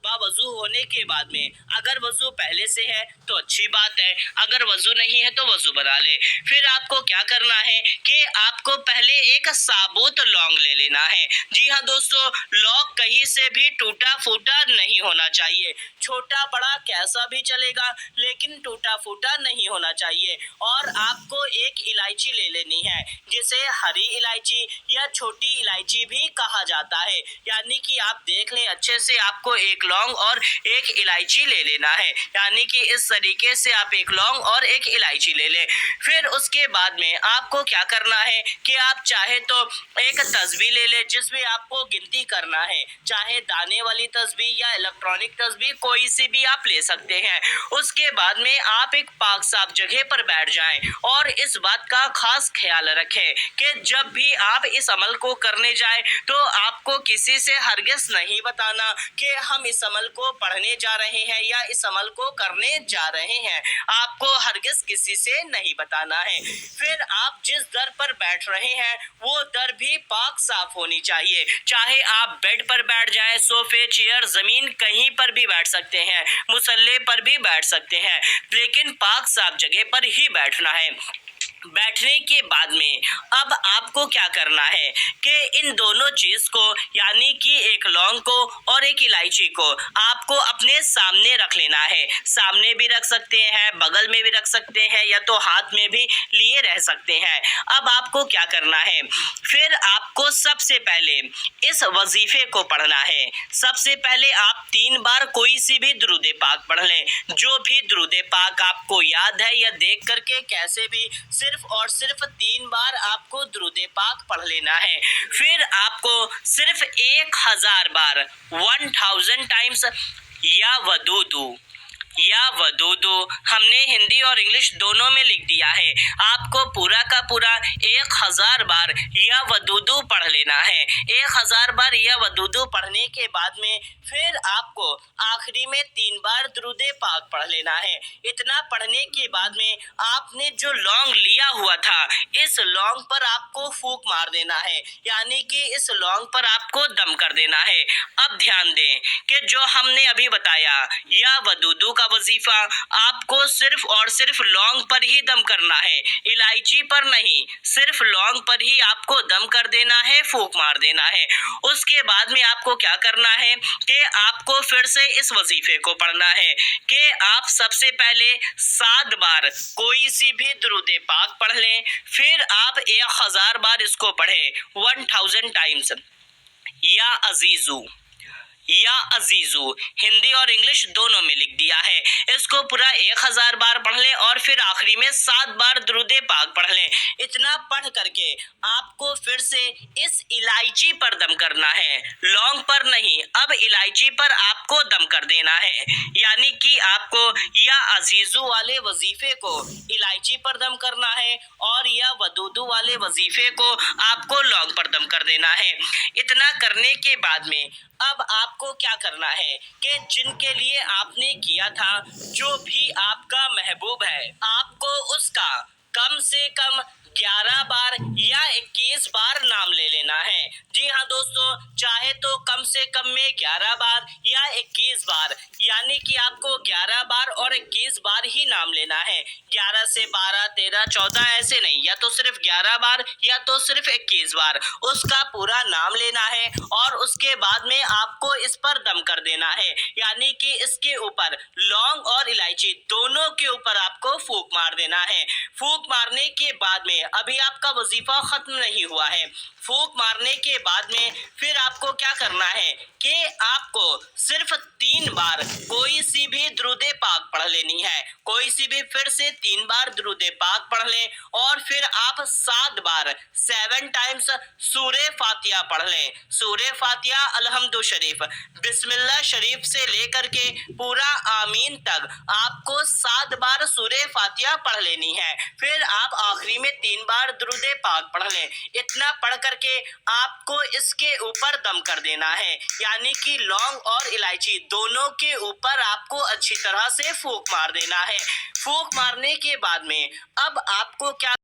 बावजू होने के बाद में। अगर वजू पहले से है तो अच्छी बात है, अगर वजू नहीं है तो वजू बना ले। फिर आपको क्या करना है कि आपको पहले एक साबुत लौंग ले लेना है। जी हाँ दोस्तों, लौंग कहीं से भी टूटा फूटा नहीं होना चाहिए, छोटा बड़ा कैसा भी चलेगा लेकिन टूटा फूटा नहीं होना चाहिए। और आपको एक इलायची ले लेनी है, जिसे हरी इलायची या छोटी इलायची भी कहा जाता है। यानी कि आप देख लें अच्छे से, आपको एक लौंग और एक इलायची ले लेना है। यानी कि इस तरीके से आप एक लौंग और एक इलायची ले लें। फिर उसके बाद में आपको क्या करना है कि आप चाहे तो एक तस्बीह ले ले, जिसमें आपको गिनती करना है, चाहे दाने वाली तस्बीह या इलेक्ट्रॉनिक तस्बीह, कोई सी भी आप ले सकते हैं। उसके बाद में आप एक पाक साफ जगह पर बैठ जाएं और इस बात का खास ख्याल रखें कि जब भी आप इस अमल को करने जाएं तो आपको किसी से हरगिज़ नहीं बताना कि हम इस अमल को पढ़ने जा रहे हैं या इस अमल को करने जा रहे हैं। आपको हरगिज़ किसी से नहीं बताना है। फिर आप जिस दर पर बैठ रहे हैं वो दर भी पाक साफ होनी चाहिए। चाहे आप बेड पर बैठ जाएं, सोफे, चेयर, जमीन, कहीं पर भी बैठ सकते हैं, मुसल्ले पर भी बैठ सकते हैं, लेकिन पाक साफ जगह पर ही बैठना है। बैठने के बाद में अब आपको क्या करना है कि इन दोनों चीज को, यानी कि एक लौंग को और एक इलायची को, आपको अपने सामने रख लेना है। सामने भी रख सकते हैं, बगल में भी रख सकते हैं, या तो हाथ में भी लिए रह सकते हैं। अब आपको क्या करना है, फिर आपको सबसे पहले इस वजीफे को पढ़ना है। सबसे पहले आप 3 बार कोई सी भी दुरूद पाक पढ़ लें, जो भी दुरूद पाक आपको याद है, या देख करके कैसे भी सिर्फ और सिर्फ 3 बार आपको दुरूद पाक पढ़ लेना है। फिर आपको सिर्फ 1000 बार 1000 टाइम्स या वदूदू हमने हिंदी और इंग्लिश दोनों में लिख दिया है। आपको पूरा का पूरा 1000 बार या वदूदू पढ़ लेना है। 1000 बार या वदूदू पढ़ने के बाद में फिर आपको आखिरी में 3 बार दुरूद पाक पढ़ लेना है। इतना पढ़ने के बाद में आपने जो लौंग लिया हुआ था, इस लौंग पर आपको फूंक मार देना है, यानी कि इस लौंग पर आपको दम कर देना है। अब ध्यान दें कि जो हमने अभी बताया या वदूदू का वजीफा, आपको सिर्फ और सिर्फ लौंग पर ही दम करना है, इलायची पर नहीं, सिर्फ लौंग पर ही आपको दम कर देना है, फूंक मार देना है। उसके बाद में आपको क्या करना है कि आपको फिर से इस वजीफे को पढ़ना है कि आप सबसे पहले 7 बार कोई सी भी दुरूद पाक पढ़ लें, फिर आप 1000 बार इसको पढ़ें 1000 टाइम्स। या अजीजू हिंदी और इंग्लिश दोनों में लिख दिया है। इसको पूरा 1000 बार पढ़ लें और फिर आखिरी में 7 बार दुरूद पाक पढ़ लें। इतना पढ़ करके आपको फिर से इस इलायची पर दम करना है, लौंग पर नहीं। अब इलायची पर आपको दम कर देना है, यानी कि आपको या अजीजू वाले वजीफे को इलायची पर दम करना है और या वदूदू वाले वजीफे को आपको लौंग पर दम कर देना है। इतना करने के बाद में अब आपको क्या करना है कि जिनके लिए आपने किया था, जो भी आपका महबूब है, आपको उसका कम से कम 11 बार या 21 बार नाम ले लेना है। जी हाँ दोस्तों, चाहे तो कम से कम में 11 बार या 21 बार, यानी कि आपको 11 बार और 21 बार ही नाम लेना है। 11 से 12, 13, 14 ऐसे नहीं, या तो सिर्फ 11 बार या तो सिर्फ 21 बार उसका पूरा नाम लेना है। और उसके बाद में आपको इस पर दम कर देना है, यानी कि इसके ऊपर लौंग और इलायची दोनों के ऊपर आपको फूंक मार देना है। फूंक मारने के बाद में अभी आपका वजीफा खत्म नहीं हुआ है। फूंक मारने के बाद में फिर आपको क्या करना है कि आपको सिर्फ 3 बार कोई सी भी दुरूद पाक पढ़ लेनी है। कोई सी भी फिर से 3 बार दुरूद पाक पढ़ लें और फिर आप 7 बार 7 टाइम्स सूरे फातिहा पढ़ लें। सूरे फातिहा, अलहम्दु शरीफ, बिस्मिल्लाह शरीफ से लेकर के पूरा आमीन तक आपको 7 बार सूरे फातिहा पढ़ लेनी है। फिर आप आखिरी में 3 बार दुरूद पाक पढ़ लें। इतना पढ़ करके आपको इसके ऊपर दम कर देना है, यानी कि लौंग और इलायची दोनों के ऊपर आपको अच्छी तरह से फूंक मार देना है। फूंक मारने के बाद में अब आपको क्या